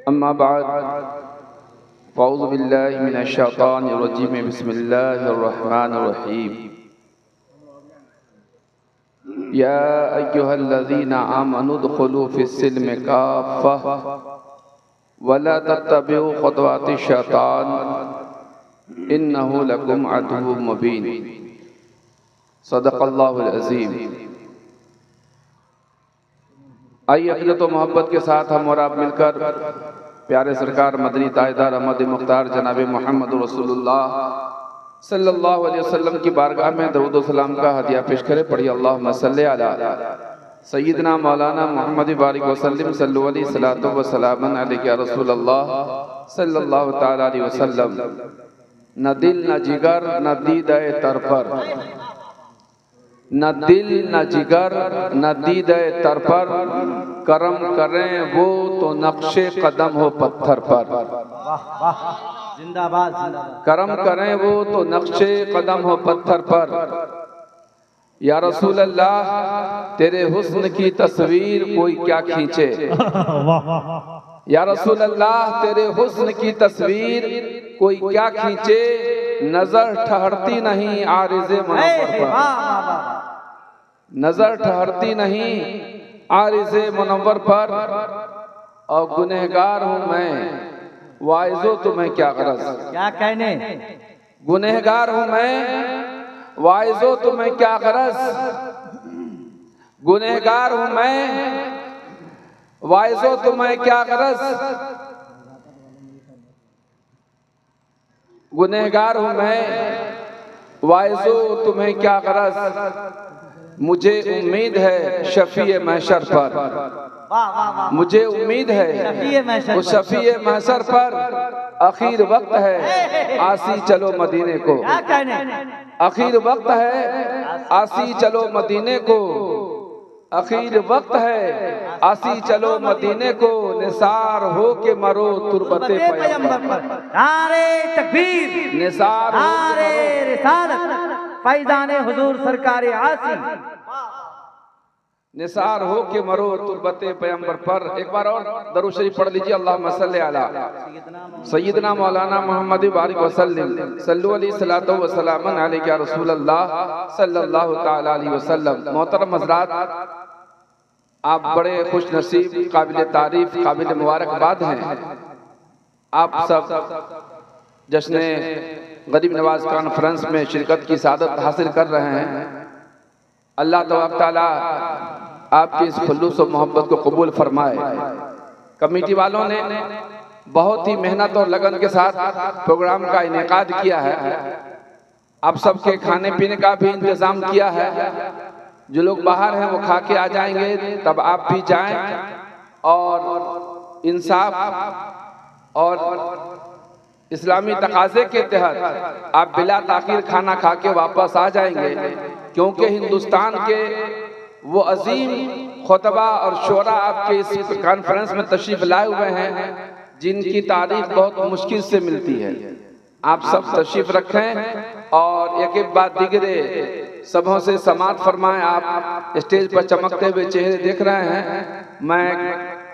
अम्मा बाद फ़अऊज़ु बिल्लाहि मिनश शैतानिर रजीम बिस्मिल्लाहिर रहमानिर रहीम या अय्युहल्लज़ीना आमनु उदख़ुलू फ़िस्सिल्मि काफ़्फ़ह वला तत्तबिउ ख़ुतवातिश शैतान इन्नहु लकुम अदुव्वुम मुबीन। सदक़ल्लाहुल अज़ीम। आइए अक़ीदत व मोहब्बत के साथ हम और आप मिलकर प्यारे सरकार मदनी ताजदार अहमद मुख्तार जनाब मोहम्मद रसूलुल्लाह सल्लल्लाहु अलैहि वसल्लम की बारगाह में दरूद व सलाम का हदिया पेश करें। पढ़िए अल्लाहुम्मा सल्लि अला सय्यिदना मौलाना मोहम्मद बारिक वसल्लम सल्लु अलैहि सलातो व सलामन अलैका रसूलुल्लाह सल्लल्लाहु तआला अलैहि वसल्लम। न दिल न जिगर न दीदाए तर पर, न दिल न जिगर न दीदाए तर पर, करम करें वो तो नक्शे कदम हो पत्थर पर। जिंदाबाद करम करें वो तो नक्शे कदम हो पत्थर पर। या रसूल अल्लाह तेरे हुस्न की तस्वीर कोई क्या खींचे। या रसूल अल्लाह तेरे हुस्न की तस्वीर कोई क्या खींचे, नजर ठहरती नहीं आरिज़े मुनव्वर पर। नजर ठहरती नहीं आरिज़े मुनव्वर पर। और गुनहगार हूँ मैं वाइज़ो तुम्हें क्या गरज। क्या कहने, गुनहगार हूँ मैं वाइज़ो तुम्हें क्या गरज। गुनहगार हूँ मैं वाइज़ो तुम्हें क्या गरज। गुनहगार हूँ मैं वाइज़ो तुम्हें क्या गरज। मुझे उम्मीद है शफ़ीए महशर पर। मुझे उम्मीद है उस शफ़ीए महशर पर। आखिर वक्त है आसी चलो मदीने को। आखिर वक्त है आसी चलो मदीने को। आखिर वक्त है आसी चलो मदीने को। निसार हो के मरो तुरबते पैगंबर पर। नारे तकबीर, निसार हो के नारे रिसालत, फैज़ाने हुजूर सरकारे आसी। निसार हो के मरो तुरबते पैगंबर पर। एक बार और दरूद शरीफ पढ़ लीजिए। अल्लाहुम्मा सल्लि अला सय्यिदना मौलाना मोहम्मद बारिक वसल्लम सल्लु अलैहि सलातो व सलामन अलैका रसूलुल्लाह सल्लल्लाहु तआला अलैहि वसल्लम। मोहतरम हज़रात, आप बड़े खुश नसीब, काबिल तारीफ, काबिल मुबारकबाद हैं। आप सब जश्न गरीब नवाज कॉन्फ्रेंस में शिरकत की सादत हासिल कर रहे हैं। अल्लाह तबारक तआला आपकी इस खुलूस और मोहब्बत को कबूल फरमाए। कमेटी वालों ने बहुत ही मेहनत और लगन के साथ प्रोग्राम का इनेकाद किया है। आप सबके खाने पीने का भी इंतजाम किया है। जो लोग बाहर हैं वो खा के आ जाएंगे, तब आप भी जाएं और इंसाफ और इस्लामी तकाजे के तहत आप बिला ताखीर खाना खा के वापस आ जाएंगे। क्योंकि हिंदुस्तान के वो अजीम खुतबा और शोरा आपके इस कॉन्फ्रेंस में तशरीफ लाए हुए हैं जिनकी तारीफ बहुत मुश्किल से मिलती है। आप सब तशरीफ रखें और एक एक बात दिगरे सबों से समात फरमाएं। आप स्टेज पर चमकते हुए चेहरे देख रहे हैं। मैं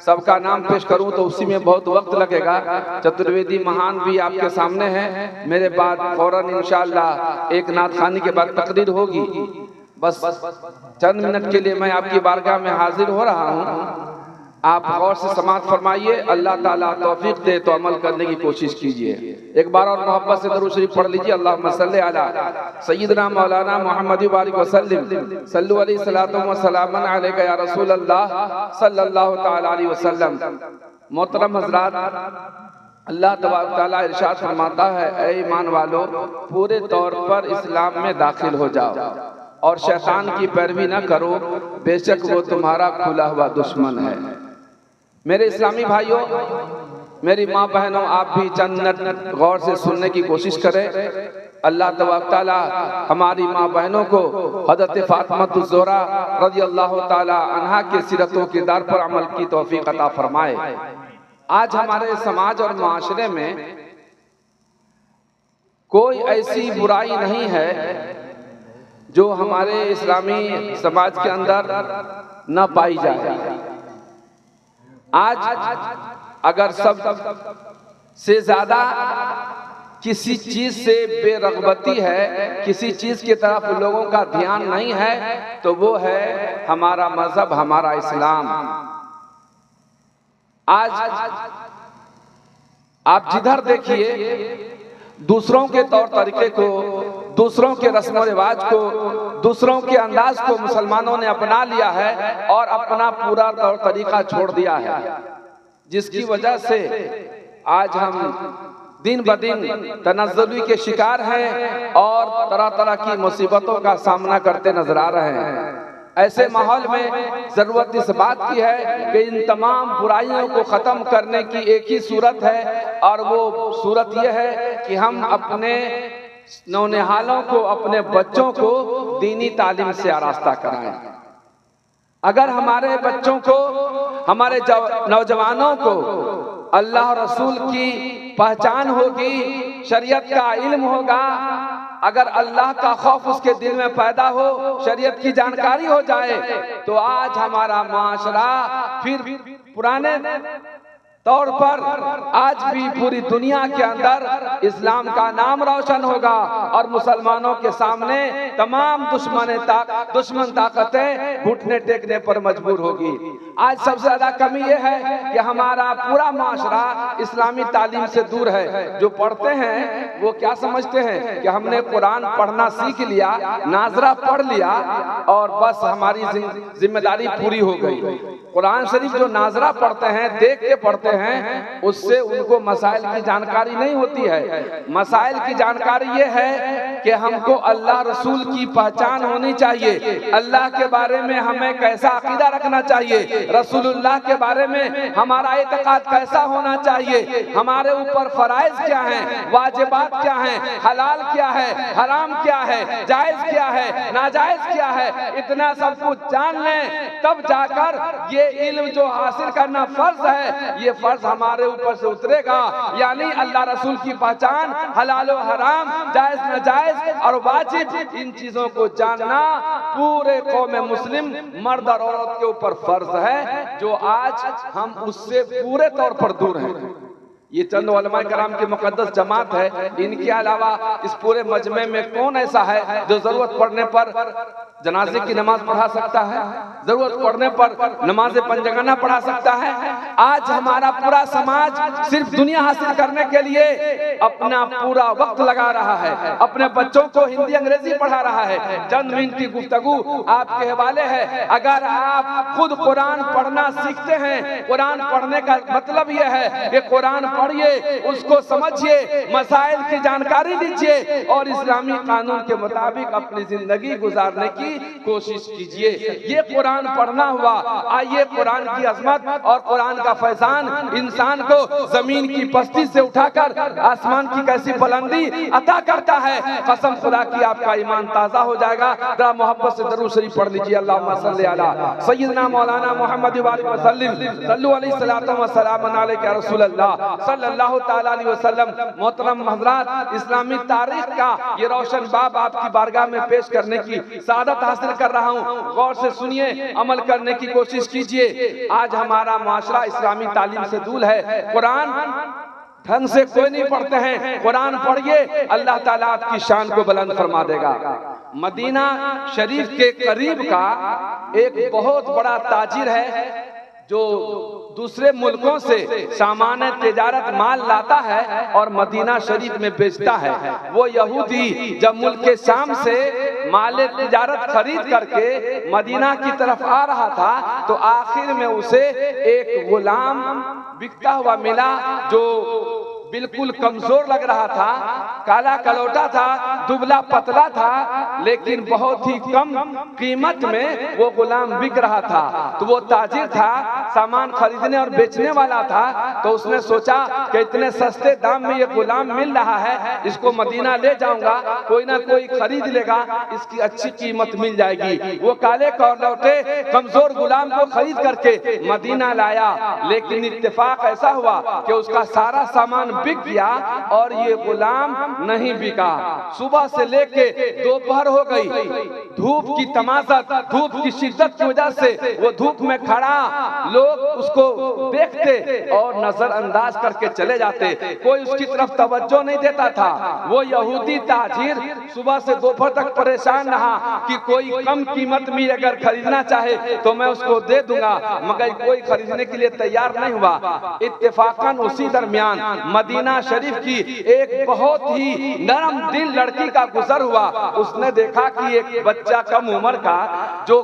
सबका नाम पेश करूं तो उसी में बहुत वक्त लगेगा। चतुर्वेदी महान भी आपके सामने हैं। मेरे बाद फौरन इंशाअल्लाह एक नात खानी के बाद तकरीर होगी। बस चंद मिनट के लिए मैं आपकी बारगाह में हाजिर हो रहा हूं। आप गौर से समात फरमाइए। अल्लाह ताला तौफीक दे तो अमल करने की कोशिश कीजिए। एक बार और मोहब्बत से दरूद शरीफ पढ़ लीजिए। अल्लाहुम्मा सल्लि अला सय्यिदना मौलाना मोहम्मद बारिक वसल्लम सल्लु अलैहि सलातो व सलामन अलैका या रसूल अल्लाह सल्लल्लाहु तआला अलैहि वसल्लम। मोहतरम हज़रात, अल्लाह तबारक तआला इरशाद फरमाता है, ऐ ईमान वालो पूरे तौर पर इस्लाम में दाखिल हो जाओ और शैतान की पैरवी न करो, बेशक वो तुम्हारा खुला हुआ दुश्मन है। मेरे इस्लामी भाइयों, मेरी माँ बहनों, आप भी चंद मिनट गौर से सुनने की कोशिश करें। अल्लाह तबारक तआला हमारी माँ बहनों को हज़रत फातिमा ज़ोहरा रज़ियल्लाहु तआला अन्हा के सीरत व किरदार पर अमल की तौफीक अता फरमाए। आज हमारे समाज और माशरे में कोई ऐसी बुराई नहीं है जो हमारे इस्लामी समाज के अंदर न पाई जाए। आज अगर सब से ज्यादा किसी चीज से बेरगबती है, किसी चीज की तरफ लोगों का ध्यान नहीं है, तो वो है हमारा मजहब, हमारा इस्लाम। आज आप जिधर देखिए दूसरों के तौर तरीके को, दूसरों के रस्म रिवाज को, दूसरों के अंदाज को मुसलमानों ने अपना लिया है और अपना पूरा तौर तरीका छोड़ दिया है, जिसकी वजह से आज हम दिन ब दिन तनज़्ज़ुली के शिकार हैं और तरह तरह की मुसीबतों का सामना करते नजर आ रहे हैं। ऐसे माहौल में जरूरत इस बात की है कि इन तमाम बुराइयों को खत्म करने की एक ही सूरत है, और वो सूरत यह है कि हम अपने नौनिहालों को, अपने बच्चों को दीनी तालीम से आरास्ता कराएं। अगर हमारे बच्चों को, हमारे नौजवानों को अल्लाह और रसूल की पहचान होगी, शरीयत का इल्म होगा, अगर अल्लाह का खौफ उसके दिल में पैदा हो, शरीयत की जानकारी हो जाए, तो आज हमारा माशरा फिर पुराने तौर पर आज भी पूरी दुनिया के अंदर इस्लाम का नाम रोशन होगा और मुसलमानों के सामने तमाम दुश्मन ताकतें घुटने टेकने पर मजबूर होगी। आज सबसे ज्यादा कमी यह है कि हमारा पूरा माशरा इस्लामी तालीम से दूर है। जो पढ़ते हैं वो क्या समझते हैं कि हमने कुरान पढ़ना सीख लिया, नाजरा पढ़ लिया और बस हमारी जिम्मेदारी पूरी हो गई। कुरान शरीफ जो नाजरा पढ़ते हैं, देख के पढ़ते हैं, उससे उनको मसाइल की जानकारी नहीं होती है। मसाइल की जानकारी ये है कि हमको अल्लाह रसूल की पहचान होनी चाहिए, अल्लाह के बारे में हमें कैसा अकीदा रखना चाहिए, रसूलुल्लाह के बारे में हमारा इत्तेकाद कैसा होना चाहिए, हमारे ऊपर फराइज क्या हैं, वाजिबात क्या हैं, हलाल क्या है, हराम क्या है, जायज क्या है, नाजायज क्या है, इतना सब कुछ जान लें, तब जाकर ये इल्म जो हासिल करना फर्ज है, ये फर्ज हमारे ऊपर से उतरेगा। यानी अल्लाह रसूल की पहचान, हलाल और हराम, जायज नाजायज और वाजिब, इन चीजों को जानना पूरे कौम मुस्लिम मर्द और औरत के ऊपर फर्ज है, जो आज हम उससे पूरे तौर पर दूर हैं। ये चंद उलमा कराम की मुकद्दस जमात है, इनके अलावा इस पूरे मजमे में कौन ऐसा है जो जरूरत पड़ने पर जनाजे की नमाज पढ़ा सकता है, जरूरत पड़ने पर नमाज पंजगाना पढ़ा सकता है। आज हमारा पूरा समाज सिर्फ दुनिया हासिल करने के लिए अपना पूरा वक्त लगा रहा है, अपने बच्चों को हिंदी अंग्रेजी पढ़ा रहा है। चंद मिनट की गुफ्तगू आपके हवाले है। अगर आप खुद कुरान पढ़ना सीखते हैं, कुरान पढ़ने का मतलब यह है कि कुरान पढ़िए, उसको समझिए, मसाइल की जानकारी लीजिए और इस्लामी कानून के मुताबिक अपनी जिंदगी गुजारने की कोशिश कीजिए। ये कुरान पढ़ना हुआ। आइए कुरान की अजमत और कुरान का फैजान इंसान को जमीन की पस्ती से उठाकर आसमान की कैसी बुलंदी अता करता है। कसम खुदा की आपका ईमान ताजा हो जाएगा। जरा मोहब्बत से दरूद शरीफ पढ़ लीजिए। अल्लाहुम्मा सल्ली अला सय्यिदना मौलाना मुहम्मद व सल्लिम सल्लु अलैहि सलातु व सलाम अलैका या रसूल अल्लाह सल्लल्लाहु तआला अलैहि वसल्लम। मोहतरम हज़रात, इस्लामी तारीख का ये रोशन बाब आपकी बारगाह में पेश करने की सादत हासिल कर रहा हूँ। गौर से सुनिए, अमल करने की कोशिश कीजिए। आज हमारा माशरा इस्लामी तालीम से दूर है। कुरान ढंग से कोई नहीं पढ़ते हैं। कुरान पढ़िए, अल्लाह ताला आपकी शान को बुलंद फरमा देगा। मदीना शरीफ के करीब का एक बहुत बड़ा ताजिर है जो दूसरे मुल्कों से सामान तिजारत माल लाता है और मदीना शरीफ में बेचता है। वो यहूदी जब मुल्क के शाम से माल तिजारत खरीद करके मदीना की तरफ आ रहा था, तो आखिर में उसे एक गुलाम बिकता हुआ मिला जो बिल्कुल कमजोर लग रहा था, काला कलौटा था, दुबला पतला था, लेकिन बहुत ही कम कीमत में वो गुलाम बिक रहा था। तो वो ताजिर था, सामान खरीदने और बेचने वाला था। तो उसने सोचा कि इतने सस्ते दाम में ये गुलाम मिल रहा है, इसको मदीना ले जाऊंगा, कोई ना कोई खरीद लेगा, इसकी अच्छी कीमत मिल जाएगी। वो काले कलौटे कमजोर गुलाम को खरीद करके मदीना लाया। लेकिन इत्तेफाक ऐसा हुआ कि उसका सारा सामान बिक गया और ये गुलाम नहीं बिका। सुबह से लेके दोपहर हो गई, धूप की तमाशत, धूप की शिद्दत की वजह से वो धूप में खड़ा, लोग उसको देखते और नजरअंदाज करके चले जाते, कोई उसकी तरफ तवज्जो नहीं देता था। वो यहूदी ताजिर सुबह से दोपहर तक परेशान रहा कि कोई कम कीमत में अगर खरीदना चाहे तो मैं उसको दे दूंगा, मगर कोई खरीदने के लिए तैयार नहीं हुआ। इत्तेफाकन उसी दरमियान मदीना शरीफ की एक बहुत ही नरम दिल लड़की का गुजर हुआ। उसने देखा कि एक बच्चा कम उम्र का जो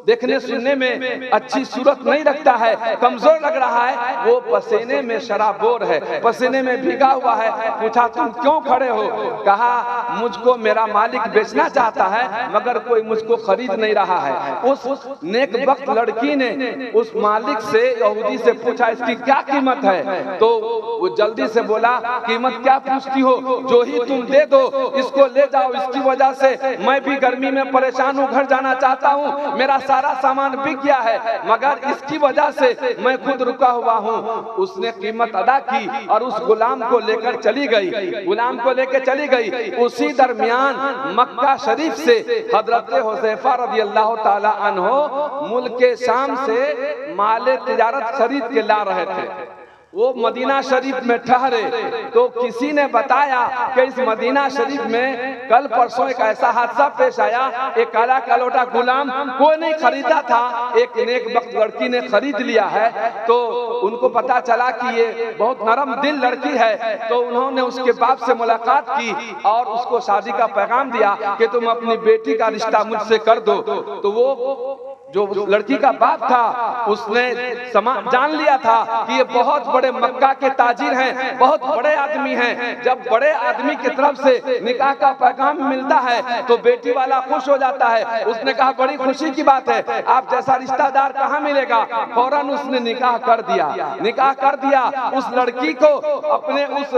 देखने सुनने में अच्छी सूरत नहीं रखता है, कमजोर लग रहा है, वो पसीने में शराबोर है, पसीने में भीगा हुआ है। पूछा तुम क्यों खड़े हो? कहा मुझको मेरा मालिक बेचना चाहता है मगर कोई मुझको खरीद नहीं रहा है। उस नेक वक्त लड़की ने उस मालिक से, यहूदी से पूछा इसकी क्या कीमत है? तो वो जल्दी से बोला कीमत क्या पूछती हो, जो ही तुम दे दो, इसको ले जाओ, इसकी वजह से मैं भी गर्मी में परेशान हूँ, घर जाना चाहता हूँ, मेरा सारा सामान बिक गया है मगर इसकी वजह से मैं खुद रुका हुआ हूँ। उसने कीमत अदा की और उस गुलाम को लेकर चली गई, गुलाम को लेकर चली गई। उसी दरमियान मक्का शरीफ से हजरत हुज़ैफा रज़ियल्लाहु ताला अन्हो मुल्क शाम से माले तिजारत खरीद के ला रहे थे। वो मदीना शरीफ में ठहरे तो किसी ने बताया कि इस मदीना शरीफ में कल परसों एक ऐसा हादसा पेश आया, एक काला कालोटा गुलाम कोई नहीं खरीदा था, एक नेक वक्त लड़की ने खरीद लिया है। तो उनको पता चला कि ये बहुत नरम दिल लड़की है, तो उन्होंने उसके बाप से मुलाकात की और उसको शादी का पैगाम दिया कि तुम अपनी बेटी का रिश्ता मुझसे कर दो। तो वो जो लड़की का बाप था उसने जान लिया था कि ये बहुत बड़े मक्का के ताजिर हैं, बहुत बड़े आदमी हैं। जब बड़े आदमी की तरफ से निकाह का पैगाम मिलता है तो बेटी वाला खुश हो जाता है। उसने कहा बड़ी खुशी की बात है, आप जैसा रिश्तेदार कहाँ मिलेगा। फौरन उसने निकाह कर दिया, निकाह कर दिया, उस लड़की को अपने उस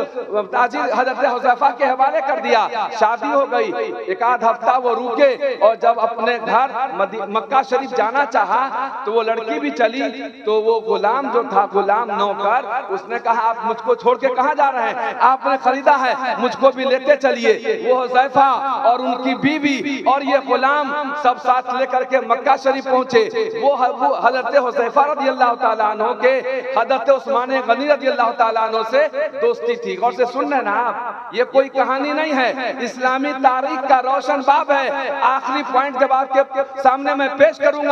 ताजिर हजरत हुज़ैफा के हवाले कर दिया। शादी हो गई, एक आध हफ्ता वो रुके और जब अपने घर मक्का शरीफ जाना चाहा तो वो लड़की भी चली। तो वो गुलाम जो था, गुलाम नौकर, उसने कहा आप मुझको छोड़ के कहाँ जा रहे हैं, आपने खरीदा है, मुझको भी लेते चलिए। वो हुज़ैफा और उनकी बीवी और ये गुलाम सब साथ लेकर के मक्का शरीफ पहुंचे। वो हजरत हुज़ैफा रज़ियल्लाहु ताला अन्हु के हजरत उस्मान गनी रज़ियल्लाहु ताला अन्हु से दोस्ती थी। और से सुन रहे ना आप, ये कोई कहानी नहीं है, इस्लामी तारीख का रोशन बाब है। आखिरी पॉइंट जब आपके सामने मैं पेश करूंगा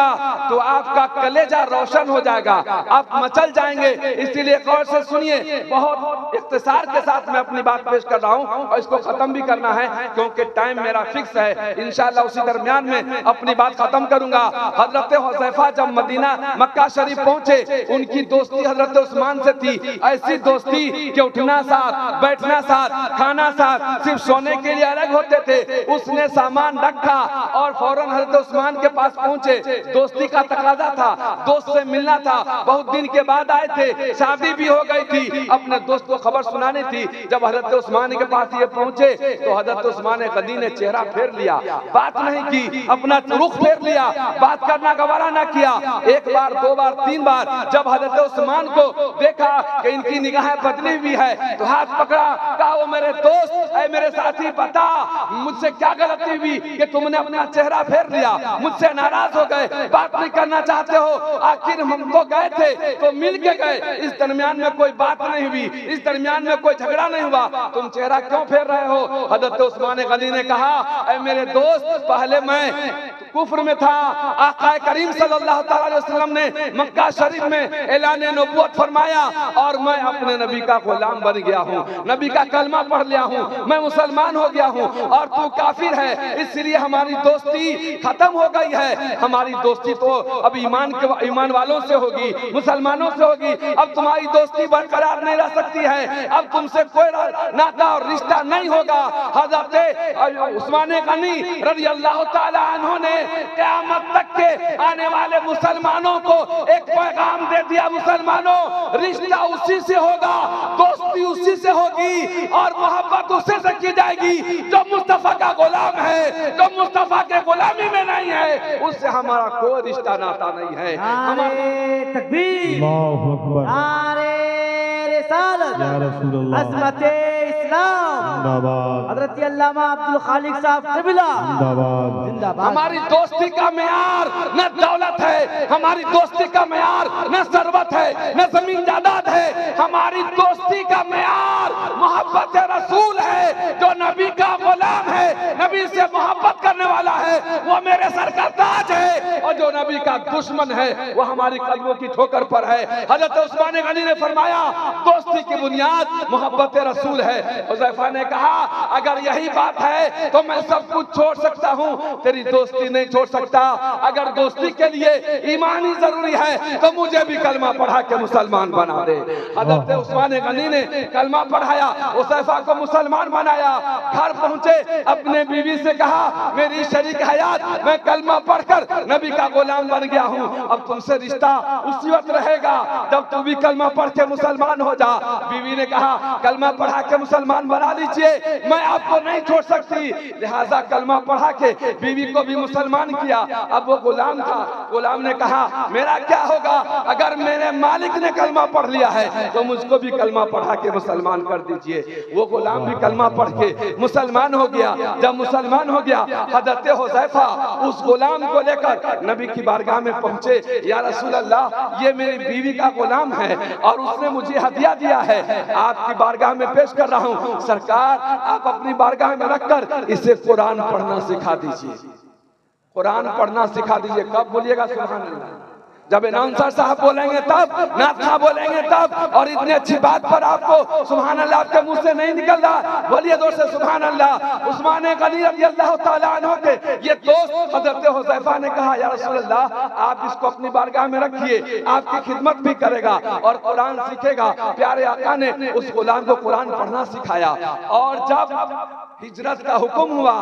तो आपका कलेजा रोशन हो जाएगा, आप मचल जाएंगे। इसीलिए गौर से सुनिए, बहुत इख्तिसार के साथ मैं अपनी बात पेश कर रहा हूं और इसको खत्म भी करना है क्योंकि टाइम मेरा फिक्स है। इंशाअल्लाह उसी दरमियान में अपनी बात खत्म करूंगा। हजरत हुज़ैफा जब मदीना मक्का शरीफ पहुंचे, उनकी दोस्ती हजरत उस्मान से थी। ऐसी दोस्ती कि उठना साथ, बैठना साथ, खाना साथ, सिर्फ सोने के लिए अलग होते थे। उसने सामान रखा और फौरन हजरत उस्मान के पास पहुंचे। दोस्ती का तकाजा था, दोस्त से मिलना था, बहुत दिन के बाद आए थे, शादी भी हो गई थी, अपने दोस्त को खबर सुनानी थी। जब हजरत उस्मान के पास ये पहुंचे तो हजरत उस्मान गनी ने चेहरा फेर लिया, बात नहीं की, अपना रुख फेर लिया, बात करना गवारा ना किया। एक बार, दो बार, तीन बार जब हजरत उस्मान को देखा कि इनकी निगाहें बदली हुई है तो हाथ पकड़ा, कहा वो मेरे दोस्त, ऐ मेरे साथी, बता मुझसे क्या गलती हुई कि तुमने अपना चेहरा फेर लिया, मुझसे नाराज हो गए, बात नहीं करना चाहते हो। आखिर हम तो गए थे तो मिल के गए, इस दरमियान में कोई बात नहीं हुई, इस दरमियान में कोई झगड़ा नहीं हुआ, तुम चेहरा क्यों फेर रहे हो? हजरत उस्मान गनी ने कहा ऐ मेरे दोस्त, पहले मैं कुफ्र में था, आका करीम सल्लल्लाहु अलैहि वसल्लम ने मक्का शरीफ में ऐलान नबूवत फरमाया और मैं अपने नबी का गुलाम बन गया हूँ, नबी का कलमा पढ़ लिया हूँ, मैं मुसलमान हो गया हूँ और तू काफिर है, इसलिए हमारी दोस्ती खत्म हो गई है। हमारी दोस्ती तो अब ईमान वालों से होगी, मुसलमानों से होगी, अब तुम्हारी दोस्ती बरकरार नहीं रह सकती है, अब तुमसे कोई नाता और रिश्ता नहीं होगा। हजरत उस्मान गनी रज़ियल्लाहु ताला अन्हु ने क़यामत तक के आने वाले मुसलमानों को एक पैगाम दे दिया, मुसलमानों रिश्ता उसी से होगा, दोस्ती उसी से होगी और मोहब्बत उसी से की जाएगी जो मुस्तफा का गुलाम है, जो मुस्तफा के गुलामी में नहीं है, उससे हमारा कोई रिश्ता नाता नहीं है। नारे तकबीर, नारे रिसालत या रसूल अल्लाह अज़मत इस्लाम जिंदाबाद हज़रत अल्लामा अब्दुल खालिक साहब क़िबला जिंदाबाद जिंदाबाद। हमारी दोस्ती का मेयार न दौलत है, हमारी दोस्ती का मेयार न सरवत है, न जमीन जायदाद है। हमारी दोस्ती का मेयार मोहब्बत रसूल है। जो नबी का गुलाम है, नबी से मोहब्बत करने वाला है, वो मेरे सर का ताज है। और जो नबी का दुश्मन है, वो हमारी कदमों की ठोकर पर है। हजरत उस्मान गनी ने फरमाया, दोस्ती की बुनियाद मोहब्बत रसूल है। हुज़ैफा ने कहा, अगर यही बात है तो मैं सब कुछ छोड़ सकता हूँ, तेरी दोस्ती नहीं छोड़ सकता। अगर दोस्ती के लिए ईमान ही जरूरी है तो मुझे भी कलमा पढ़ा के मुसलमान बना दे। हजरत उस्मान गनी ने कलमा पढ़ाया, हुज़ैफा को मुसलमान बनाया। घर पहुंचे, अपने बीवी से कहा, मेरी शरीक हयात, मैं कलमा पढ़कर नबी का गुलाम बन गया हूँ। अब तुमसे रिश्ता उसी वक्त रहेगा जब तू भी कलमा पढ़ के मुसलमान हो जा। बीवी ने कहा, कलमा पढ़ा के मुसलमान बना लीजिए, मैं आपको नहीं छोड़ सकती। लिहाजा कलमा पढ़ा के बीवी को भी मुसलमान किया। अब वो गुलाम था, गुलाम ने कहा, मेरा क्या होगा अगर मेरे मालिक ने कलमा पढ़ लिया है तो मुझको भी कलमा पढ़ा के मुसलमान कर दीजिए। वो गुलाम भी कलमा पढ़ के मुसलमान हो गया। जब मुसलमान हो गया, हजरत हुज़ैफा उस गुलाम को लेकर नबी की बारगाह में पहुंचे। या रसूल अल्लाह, ये मेरी बीवी का गुलाम है और उसने मुझे हदिया दिया है, आपकी बारगाह में पेश कर रहा हूँ। सरकार, आप अपनी बारगाह में रखकर इसे कुरान पढ़ना सिखा दीजिए, कुरान पढ़ना सिखा दीजिए। कब बोलिएगा सुभान अल्लाह? जब अनाउंसर साहब बोलेंगे तब, नाथा बोलेंगे तब। और इतनी अच्छी बात पर आपको सुभान अल्लाह आपके मुंह से नहीं निकल रहा, बोलिए जोर से सुभान अल्लाह। उस्मान गनी रज़ियल्लाहु ताला अन्हु के ये दोस्त हज़रत हुज़ैफा ने कहा, या रसूल अल्लाह, आप इसको अपनी बारगाह में रखिए, आपकी खिदमत भी करेगा और कुरान सीखेगा। प्यारे आका ने उस गुलाम को कुरान पढ़ना सिखाया। और जब हिजरत का हुक्म हुआ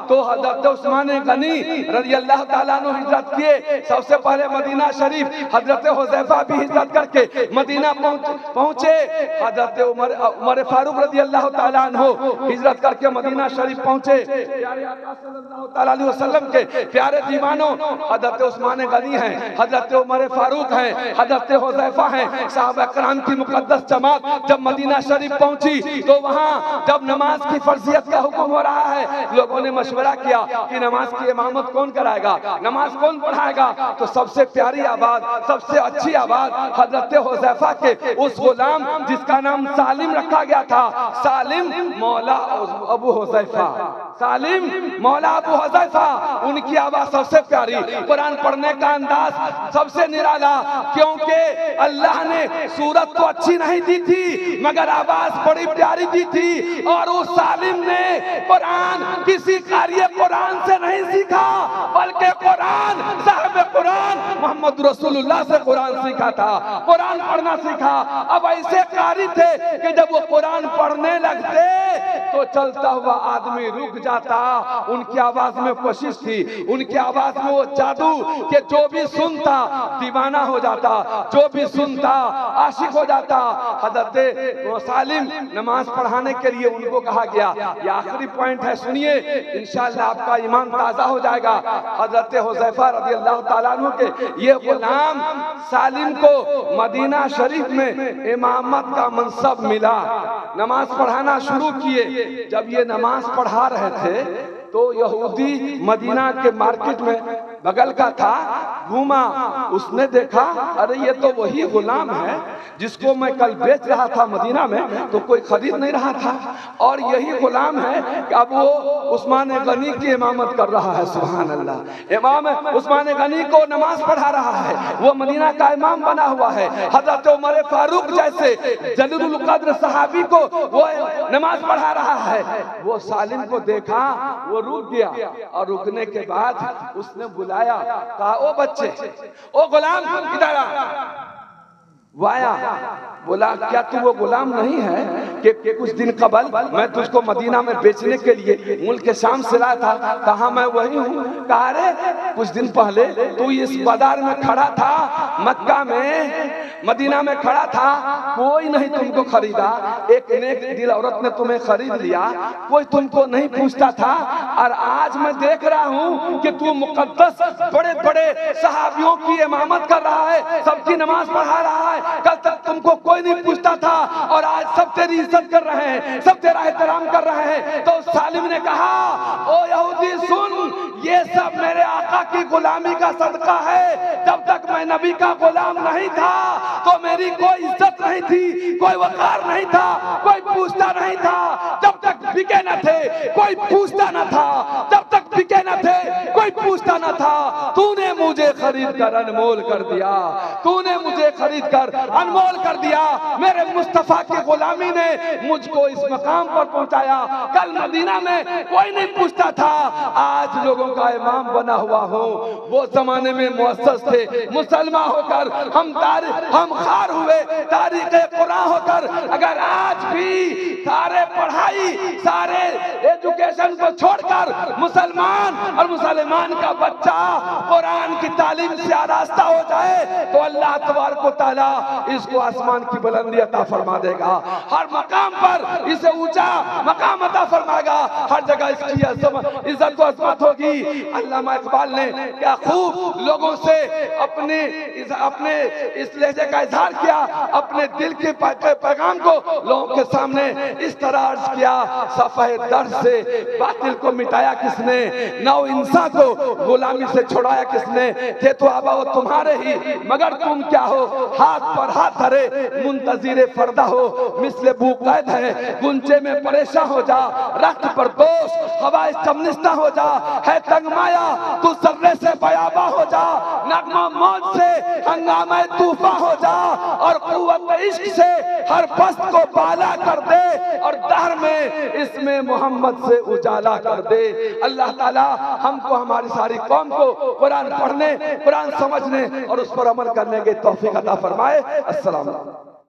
तो हज़रत उस्मान गनी रज़ियल्लाहु ताला अन्हु हिजरत किए। सबसे पहले मदीना शरीफ हजरत हुज़ैफा भी हिजरत करके मदीना पहुंचे। हजरत उमर फारूक रज़ियल्लाहु ताला अन्हु हिजरत करके मदीना शरीफ पहुंचे। प्यारे आका सल्लल्लाहु ताला अलैहि वसल्लम के प्यारे दीवानों, हजरत उस्मान गनी हैं, हजरत उमर फारूक हैं, हजरत हुज़ैफा हैं, साहबा कराम की मुकद्दस जमात जब मदीना शरीफ पहुंची तो वहां जब नमाज की फर्जियत का हुक्म हो रहा है, लोगों ने मशवरा किया कि नमाज की इमामत कौन कराएगा, नमाज कौन पढ़ाएगा। तो सबसे प्यारी आवाज, सबसे अच्छी आवाज हजरत हुज़ैफा के उस गुलाम जिसका नाम सालिम रखा गया था, सालिम मौला अबू हुज़ैफा, सालिम मौला अबू हुज़ैफा, उनकी आवाज सबसे प्यारी। कुरान पढ़ने का अंदाज सबसे निराला, क्योंकि अल्लाह ने सूरत तो अच्छी नहीं दी थी मगर आवाज बड़ी प्यारी दी थी। और उस सालिम ने कुरान किसी कार्य कुरान से नहीं सीखा, बल्कि कुरान साहिब कुरान मोहम्मद रसूलुल्लाह से कुरान सीखा था, कुरान पढ़ना सीखा। अब ऐसे कारी थे कि जब वो कुरान पढ़ने लगते तो चलता हुआ आदमी रुक जाता। उनकी आवाज में कोशिश थी, उनकी आवाज में वो जादू कि जो भी सुनता दीवाना हो जाता, जो भी सुनता आशिक हो जाता। हजरत सालिम नमाज पढ़ाने के लिए उनको कहा गया। ये आखिरी पॉइंट है, सुनिए, इंशाअल्लाह आपका ईमान ताजा हो जाएगा। हजरत हुज़ैफा रज़ियल्लाहु ताला अन्हु के ये गुलाम सालिम को मदीना शरीफ में इमामत का मनसब मिला, नमाज पढ़ाना शुरू किए। जब ये नमाज पढ़ा रहे थे तो यहूदी मदीना के मार्केट में बगल का था, घूमा, उसने देखा, अरे ये तो वही गुलाम है जिसको मैं कल बेच रहा था मदीना में, तो कोई खरीद नहीं रहा था, और यही गुलाम है कि अब वो उस्मान गनी की इमामत कर रहा है। सुभान अल्लाह, इमाम उस्मान गनी को नमाज पढ़ा रहा है, वो मदीना का इमाम बना हुआ है। हजरत उमर फारूक जैसे जलीलुल कद्र सहाबी को वो नमाज पढ़ा रहा है। वो सालिम को देखा, वो रुक गया, और रुकने के बाद उसने बुलाया, कहा, ओ बच्चे, ओ गुलाम, इधर आ। वो आया, बोला, क्या तू वो गुलाम नहीं है कि कुछ दिन कबल मैं तुझको मदीना में बेचने के लिए मुल्क के शाम से लाया था? कहा, मैं वही हूँ। कहा, अरे कुछ दिन पहले तू इस बाजार में खड़ा था, मक्का में, मदीना में खड़ा था, कोई नहीं तुमको खरीदा, एक नेक दिल औरत ने तुम्हें खरीद लिया, कोई तुमको नहीं पूछता था, और आज मैं देख रहा हूँ कि तू मुकद्दस बड़े बड़े सहाबियों की इमामत कर रहा है, सबकी नमाज पढ़ा रहा है, कल तक तुमको कोई नहीं पूछता पूछता था और आज सब तेरी इज्जत कर रहे हैं, सब तेरा एहतराम कर रहे हैं। तो उस सालिम ने कहा, ओ यहूदी सुन, ये सब मेरे आका की गुलामी का सदका है। जब तक मैं नबी का गुलाम नहीं था तो मेरी कोई इज्जत नहीं थी, कोई वकार नहीं था, कोई पूछता नहीं था। जब तक बिके न थे कोई पूछता न था, जब तक बिके न थे कोई पूछता न था। तूने मुझे खरीद कर अनमोल कर दिया, तूने मुझे खरीद कर अनमोल कर दिया। मेरे मुस्तफा की गुलामी ने मुझको इस मकाम पर पहुंचाया। कल मदीना में कोई नहीं पूछता था, आज लोगों का इमाम बना हुआ हूँ। वो जमाने में मुअस्सस थे, मुसलमान होकर हम खार हुए, तारीख कुरान होकर अगर आज भी सारे पढ़ाई, सारे एजुकेशन को छोड़कर मुसलमान और मुसलमान का बच्चा कुरान की तालीम से आरास्ता हो जाए तो अल्लाह तबारक व तआला इसको आसमान की बुलंदी अता फरमा देगा। हर मकाम पर इसे ऊंचा मकाम अता फरमाएगा, हर जगह इसकी इज्जत व अज़मत होगी। अल्लामा इकबाल ने क्या खूब लोगों से अपने इस लहजे का इजहार किया, अपने दिल के पैगाम को लोगों के सामने इस तरह अर्ज किया। सफ़े दर्द से बातिल को मिटाया किसने, नौ इंसान को गुलामी से छुड़ाया किसने। थे तो आबा वो तुम्हारे ही, मगर तुम क्या हो, हाथ पर हाथ धरे मुंतज़िर फरदा हो। मिसले बू कैद है गुंचे में परेशान हो जा, रक्त पर दोष हवाए चमनिस्ता हो जा। है तंग माया तू सर्रे से बयाबा हो जा, नगमा मौज से हंगामा तूफा हो जा। और कुव्वत इश्क से हर पस्त को बाला कर दे, और दहर में इसमें मोहम्मद से उजाला कर दे। अल्लाह ताला हमको हमारी सारी कौम को कुरान पढ़ने, कुरान समझने और उस पर अमल करने के तौफीक अता फरमाए। अस्सलाम।